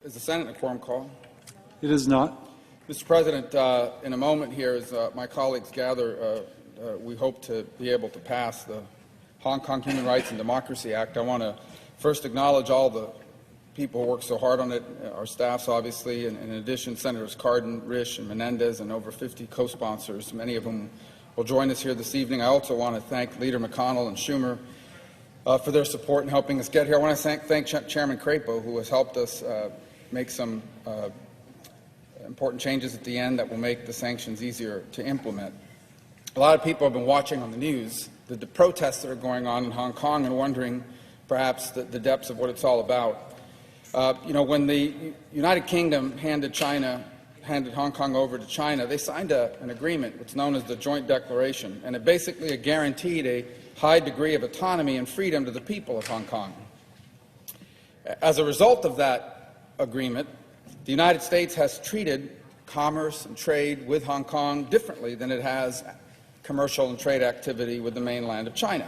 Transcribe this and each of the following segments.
Is the Senate a quorum call? It is not. Mr. President, in a moment here, as my colleagues gather, we hope to be able to pass the Hong Kong Human Rights and Democracy Act. I want to first acknowledge all the people who work so hard on it, our staffs, obviously, and in addition, Senators Cardin, Risch, and Menendez, and over 50 co-sponsors, many of whom will join us here this evening. I also want to thank Leader McConnell and Schumer for their support in helping us get here. I want to thank Chairman Crapo, who has helped us make some important changes at the end that will make the sanctions easier to implement. A lot of people have been watching on the news the protests that are going on in Hong Kong and wondering perhaps the depths of what it's all about. When the United Kingdom handed Hong Kong over to China, they signed an agreement, what's known as the Joint Declaration, and it basically guaranteed a high degree of autonomy and freedom to the people of Hong Kong. As a result of that agreement, the United States has treated commerce and trade with Hong Kong differently than it has commercial and trade activity with the mainland of China.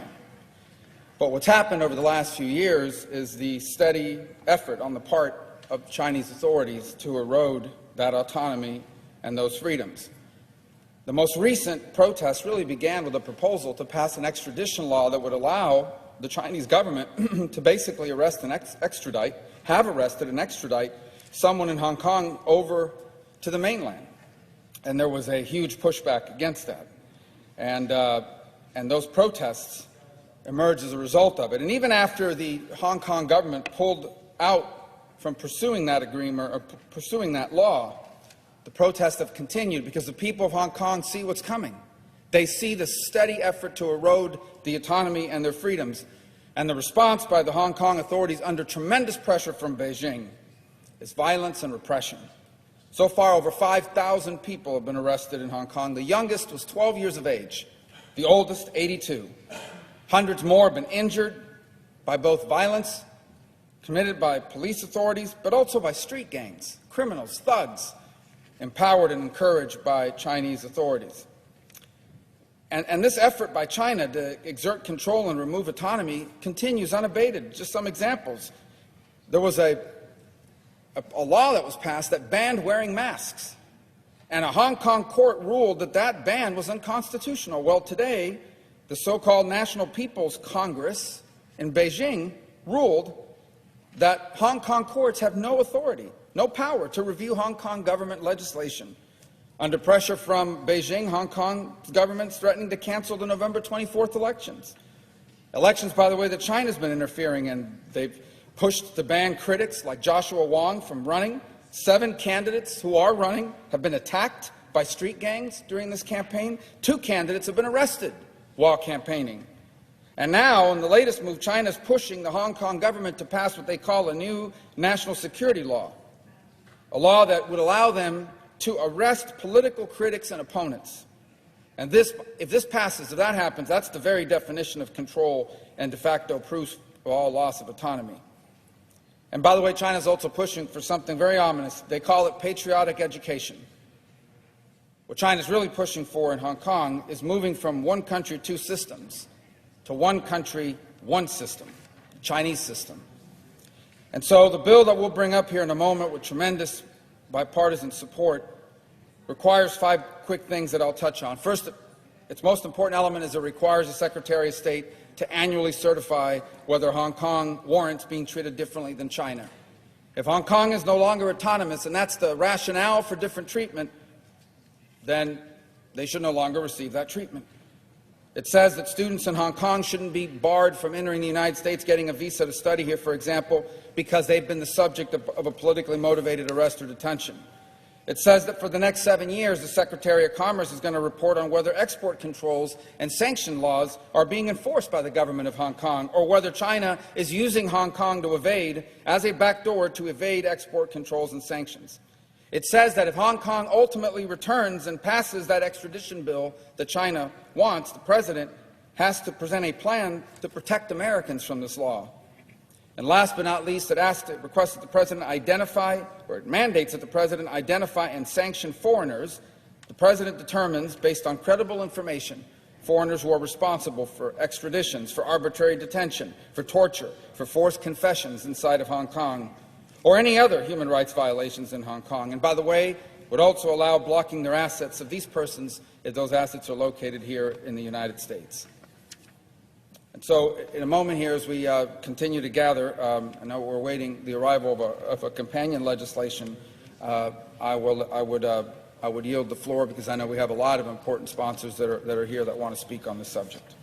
But what's happened over the last few years is the steady effort on the part of Chinese authorities to erode that autonomy and those freedoms. The most recent protests really began with a proposal to pass an extradition law that would allow the Chinese government to basically arrest and have arrested and extradite someone in Hong Kong over to the mainland. And there was a huge pushback against that. And those protests emerged as a result of it. And even after the Hong Kong government pulled out from pursuing that agreement or pursuing that law, the protests have continued because the people of Hong Kong see what's coming. They see the steady effort to erode the autonomy and their freedoms. And the response by the Hong Kong authorities, under tremendous pressure from Beijing, is violence and repression. So far, over 5,000 people have been arrested in Hong Kong. The youngest was 12 years of age, the oldest 82. Hundreds more have been injured by both violence committed by police authorities, but also by street gangs, criminals, thugs, empowered and encouraged by Chinese authorities. And this effort by China to exert control and remove autonomy continues unabated. Just some examples. There was a law that was passed that banned wearing masks, and a Hong Kong court ruled that that ban was unconstitutional. Well, today, the so-called National People's Congress in Beijing ruled that Hong Kong courts have no authority, no power to review Hong Kong government legislation. Under pressure from Beijing, Hong Kong's government is threatening to cancel the November 24th elections. Elections, by the way, that China's been interfering in. They've pushed to ban critics like Joshua Wong from running. 7 candidates who are running have been attacked by street gangs during this campaign. 2 candidates have been arrested while campaigning. And now, in the latest move, China is pushing the Hong Kong government to pass what they call a new national security law, a law that would allow them to arrest political critics and opponents. And if this passes, if that happens, that's the very definition of control and de facto proof of all loss of autonomy. And by the way, China is also pushing for something very ominous. They call it patriotic education. What China is really pushing for in Hong Kong is moving from one country, 2 systems to one country, 1 system, the Chinese system. And so the bill that we'll bring up here in a moment with tremendous bipartisan support requires 5 quick things that I'll touch on. First, its most important element is it requires the Secretary of State to annually certify whether Hong Kong warrants being treated differently than China. If Hong Kong is no longer autonomous, and that's the rationale for different treatment, then they should no longer receive that treatment. It says that students in Hong Kong shouldn't be barred from entering the United States, getting a visa to study here, for example, because they've been the subject of a politically motivated arrest or detention. It says that for the next 7 years, the Secretary of Commerce is going to report on whether export controls and sanction laws are being enforced by the government of Hong Kong, or whether China is using Hong Kong to evade, as a backdoor to evade export controls and sanctions. It says that if Hong Kong ultimately returns and passes that extradition bill that China wants, the President has to present a plan to protect Americans from this law. And last but not least, it requests that the President identify, or it mandates that the President identify and sanction foreigners. The President determines, based on credible information, foreigners who are responsible for extraditions, for arbitrary detention, for torture, for forced confessions inside of Hong Kong. or any other human rights violations in Hong Kong. And by the way, would also allow blocking their assets of these persons if those assets are located here in the United States. And so, in a moment here, as we continue to gather, I know we're awaiting the arrival of a companion legislation. I would yield the floor because I know we have a lot of important sponsors that are here that want to speak on this subject.